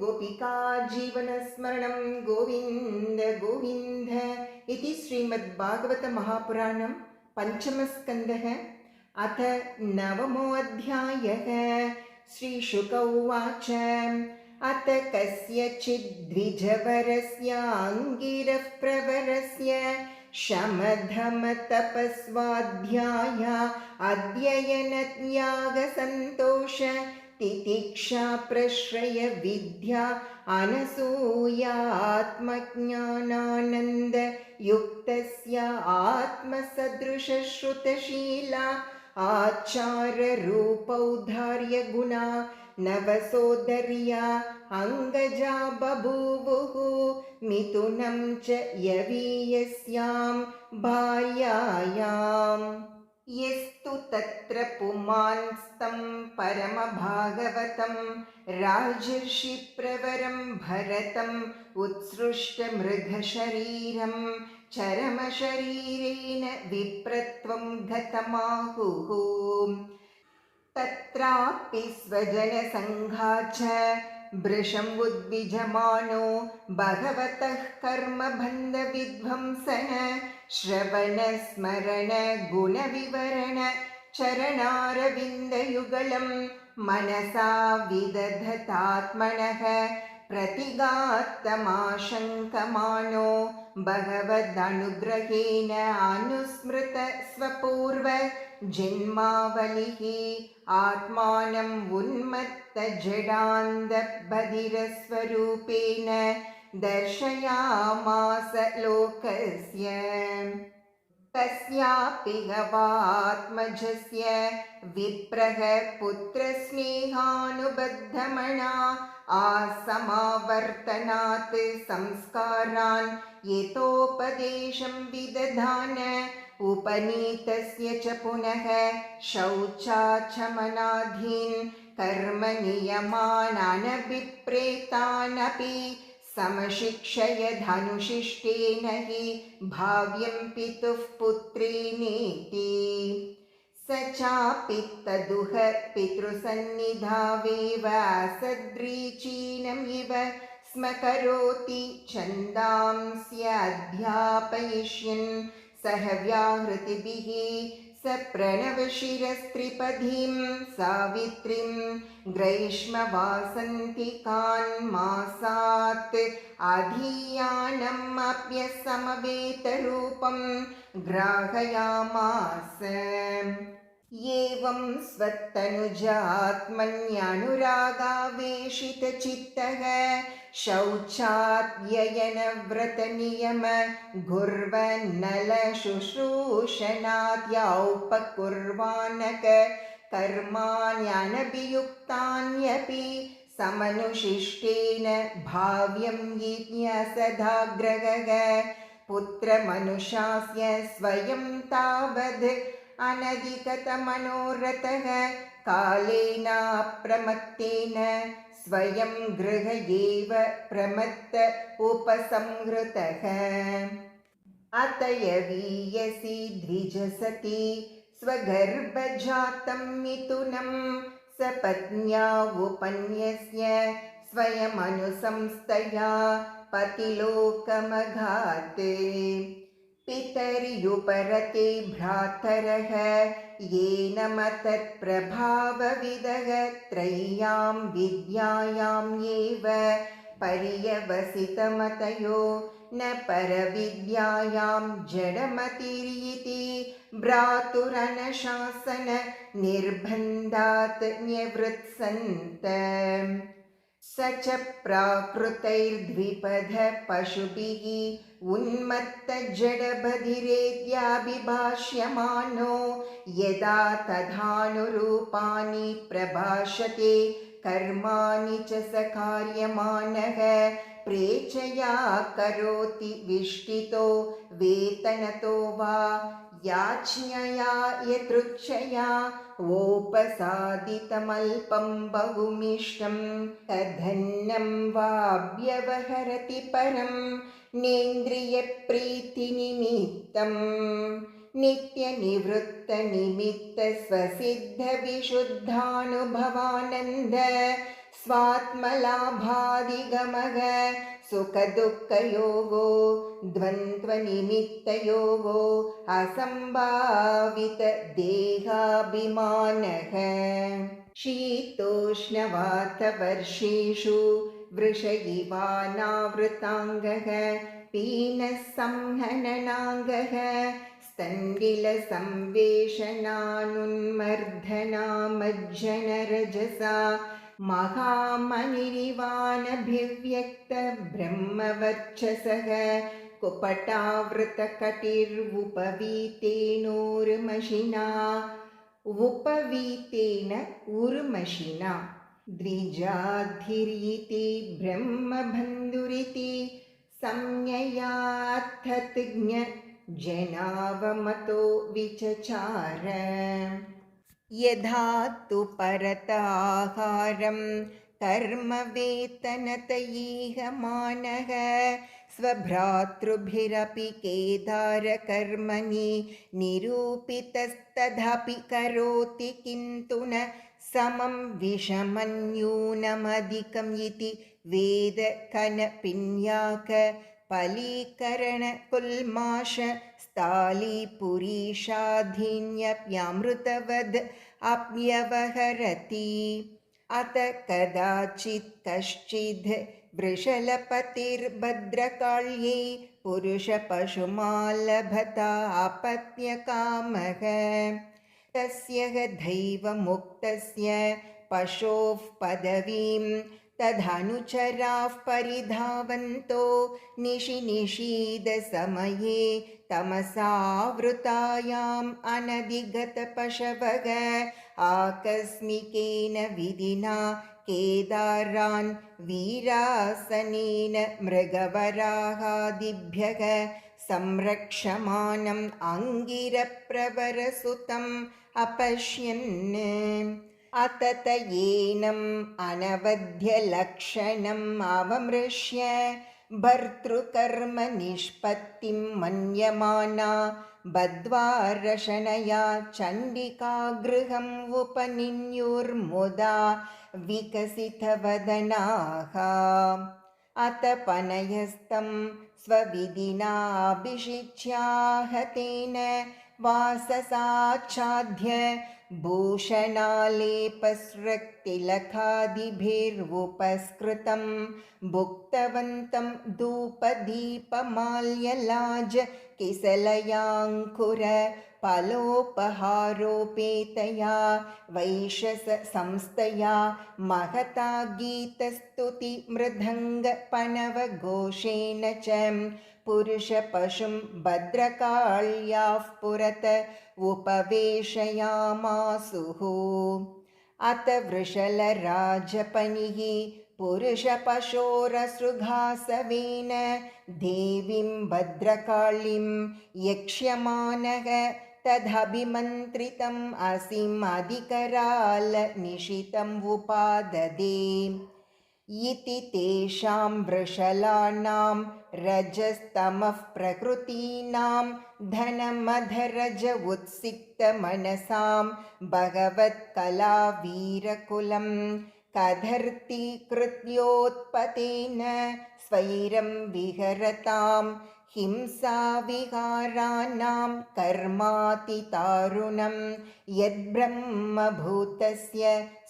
गोपिका जीवनस्मरणं गोविन्द गोविन्द इति श्रीमद्भागवतमहापुराणं पञ्चमस्कन्धः अथ नवमोऽध्यायः। श्रीशुक उवाच अथ कस्यचिद्विजवरस्याङ्गिरः प्रवरस्य शमधमतपस्वाध्याय अध्ययनत्यागसन्तोष तितिक्षा प्रश्रय विद्या अनसूयात्मज्ञानानन्द युक्तस्य आत्मसदृशश्रुतशीला आचाररूपौदार्यगुणा नवसोदर्या अङ्गजा बभूवुः मिथुनं च यवीयस्यां भार्यायाम्। यस्तु तत्र पुमांस्तं परमभागवतं राजर्षिप्रवरं भरतम् उत्सृष्टमृगशरीरं चरमशरीरेण विप्रत्वं गतमाहुः। तत्रापि स्वजनसङ्घाच भृशम् उद्विजमानो भगवतः कर्मबन्धविध्वंसन श्रवणस्मरण गुणविवरण चरणारविन्दयुगलं मनसा विदधतात्मनः प्रतिगात्तमाशङ्कमानो भगवदनुग्रहेण अनुस्मृत स्वपूर्व जन्मावलिः आत्मानं उन्मत्तजडान्धबधिरस्वरूपेण दर्शयामास लोकस्य। तस्यापि गवात्मजस्य विप्रः पुत्रस्नेहानुबद्धमना आसमावर्तनात् संस्कारान् यतोपदेशं विदधान उपनीतस्य च पुनः शौचाचमनाधीन् कर्मनियमान् अनभिप्रेतानपि समशिक्षय धनुशिष्टेन हि भाव्यं पितुः पुत्रेणेति। स चापि तदुह पितृसन्निधावेव असद्रीचीनम् इव स्म करोति छन्दांस्य अध्यापयिष्यन् सह व्याहृतिभिः स प्रणवशिरस्त्रिपदीं सावित्रीं ग्रैष्मवासन्तिकान् मासात् अधीयानमप्यसमवेतरूपं ग्राहयामास। एवं स्वत्तनुजात्मन्यनुरागावेशितचित्तः शौचाद्ययनव्रतनियम घुर्वन्नलशुश्रूषणाद्यौपकुर्वाणक कर्माण्यनभियुक्तान्यपि समनुशिष्टेन भाव्यं यज्ञसदाग्रहः पुत्रमनुशास्य स्वयं तावद् अनधिगतमनोरथः कालेन अप्रमत्तेन स्वयं गृह एव प्रमत्त उपसंहृतः। अतयवीयसि द्विजसति स्वगर्भजातं मिथुनं सपत्न्या उपन्यस्य स्वयमनुसंस्थया पतिलोकमघात्। पितर्युपरते भ्रातरः येन मतत्प्रभावविदः त्रय्यां विद्यायाम् एव पर्यवसितमतयो न परविद्यायां जडमतिरिति भ्रातुरनशासन निर्बन्धात् न्यवृत्सन्त। स च प्राकृतैर्द्विपद पशुभिः उन्मत्तजडबधिरेत्याभिभाष्यमानो यदा तथानुरूपाणि प्रभाषते कर्माणि च स कार्यमानः प्रेचया करोति विष्टितो वेतनतो वा याच्ञया यदृच्छया वोपसादितमल्पं बहुमिष्टं तदन्नं वाभ्यवहरति परं नेन्द्रियप्रीतिनिमित्तं नित्यनिवृत्तनिमित्तस्वसिद्धविशुद्धानुभवानन्द स्वात्मलाभादिगमः सुखदुःखयोगो द्वन्द्वनिमित्तयोगो असम्भावितदेहाभिमानः शीतोष्णवातवर्षेषु वृषयिवानावृताङ्गः पीनः संहननाङ्गः स्तण्डिलसंवेशनानुन्मर्दनामज्जनरजसा महामनिरिवानभिव्यक्तब्रह्मवर्चसः कुपटावृतकटिर्वुपवीतेनोर्मशिना उपवीतेन उर्मशिना द्विजाधिर्यिति ब्रह्मबन्धुरिति संज्ञयार्थतज्ञ जनावमतो विचचार यथा तु परताहारं कर्मवेतनतयीहमानः स्वभ्रातृभिरपि केदारकर्मणि निरूपितस्तथापि करोति किन्तु न समं विषमन्यूनमधिकम् इति वेदकनपिन्याक फलीकरणकुल्माष स्थालीपुरीशाधीन्यप्यामृतवद् अप्यवहरति अत कदाचित् कश्चिद् वृषलपतिर्भद्रकाಳ್ये पुरुषपशुमालभतापत्यकामः तस्य दैवमुक्तस्य पशोः पदवीं तदनुचराः परिधावन्तो निशीदसमये तमसावृतायाम् अनधिगतपशवः आकस्मिकेन विधिना केदारान् वीरासनेन मृगवराहादिभ्यः संरक्षमाणम् अङ्गिरप्रवरसुतम् अपश्यन् अतत येनम् अनवध्यलक्षणम् अवमृश्य भर्तृकर्म निष्पत्तिं मन्यमाना बद्ध्वा चण्डिका गृहम् उपनिन्युर्मुदा विकसितवदनाः अतपनयस्तं स्वविधिनाभिषिच्याहतेन वाससाच्छाद्य भूषणालेपस्रक्तिलकादिभिर्वुपस्कृतं भुक्तवन्तं धूपदीपमाल्यलाज किसलयाङ्कुर फलोपहारोपेतया वैशस संस्थया महता गीतस्तुति मृदङ्गपणवघोषेण च पुरुषपशुं भद्रकाळ्याः पुरत उपवेशयामासुः अत वृषलराजपनिः पुरुषपशोरसृघासवेन देवीं भद्रकाळीं यक्ष्यमानः तदभिमन्त्रितम् असिम् अधिकराल निशितम् उपाददे इति तेषां वृषलानां रजस्तमः प्रकृतीनां धनमधरज उत्सिक्तमनसां भगवत्कलावीरकुलं कदर्थीकृत्योत्पतेन स्वैरं विहरतां हिंसाविहाराणां कर्मातितारुणं यद्ब्रह्मभूतस्य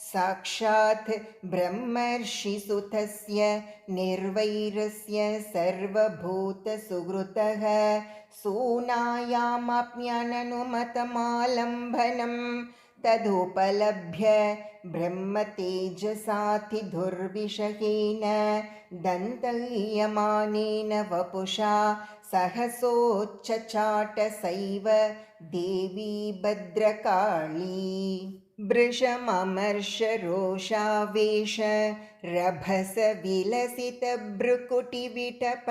साक्षात् ब्रह्मर्षिसुतस्य निर्वैरस्य सर्वभूतसुहृतः सूनायामप्यननुमतमालम्बनं तदुपलभ्य ब्रह्मतेजसातिदुर्विषहेन दन्तयमानेन वपुषा सहसोच्चचाटसैव देवी भद्रकाळी वृषममर्षरोषावेश रभसविलसितभ्रुकुटिविटप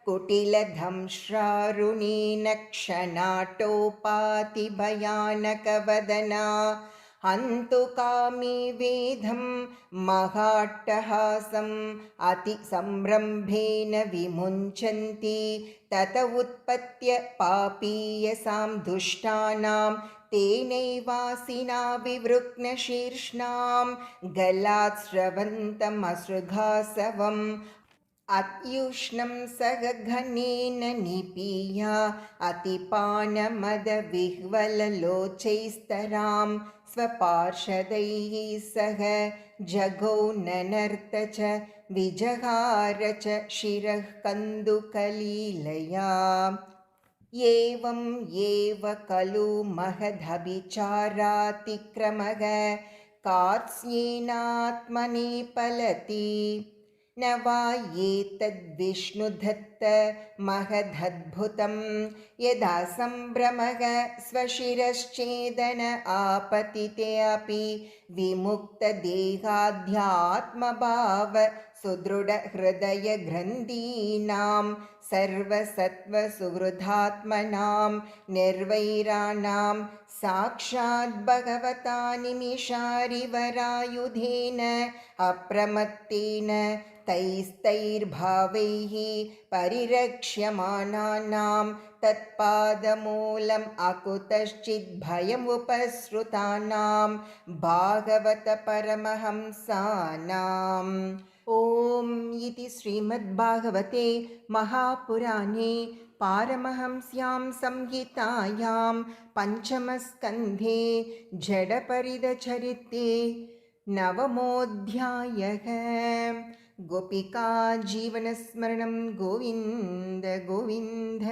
कुटिलधंश्रारुणेन क्षणाटोपातिभयानकवदना हन्तु वेदं महाट्टहासम् अतिसंरम्भेन विमुञ्चन्ति तत उत्पत्य पापीयसां दुष्टानां तेनैवासिना विवृक्नशीर्ष्णां गलात् स्रवन्तमसृघासवम् अत्युष्णं सगघनेन निपीय अतिपानमदविह्वललोचैस्तरां स्वपार्षदैः सह जगौ ननर्त च विजहार च शिरः कन्दुकलीलया एवं एव खलु महदभिचारातिक्रमः कार्त्स्येनात्मने फलति न वा एतद्विष्णुदत्त महदद्भुतं यदा सम्भ्रमः स्वशिरश्चेदन आपतिते अपि विमुक्तदेहाध्यात्मभाव सुदृढहृदयग्रन्थीनां सर्वसत्त्वसुहृदात्मनां निर्वैराणां साक्षात् भगवता निमिषारिवरायुधेन अप्रमत्तेन तैस्तैर्भावैः परिरक्ष्यमाणानां तत्पादमूलम् अकुतश्चिद्भयमुपसृतानां भागवतपरमहंसानाम् ॐ इति श्रीमद्भागवते महापुराणे पारमहंस्यां संहितायां पञ्चमस्कन्धे जडपरिदचरिते नवमोऽध्यायः। गोपिका जीवनस्मरणं गोविन्द गोविन्द।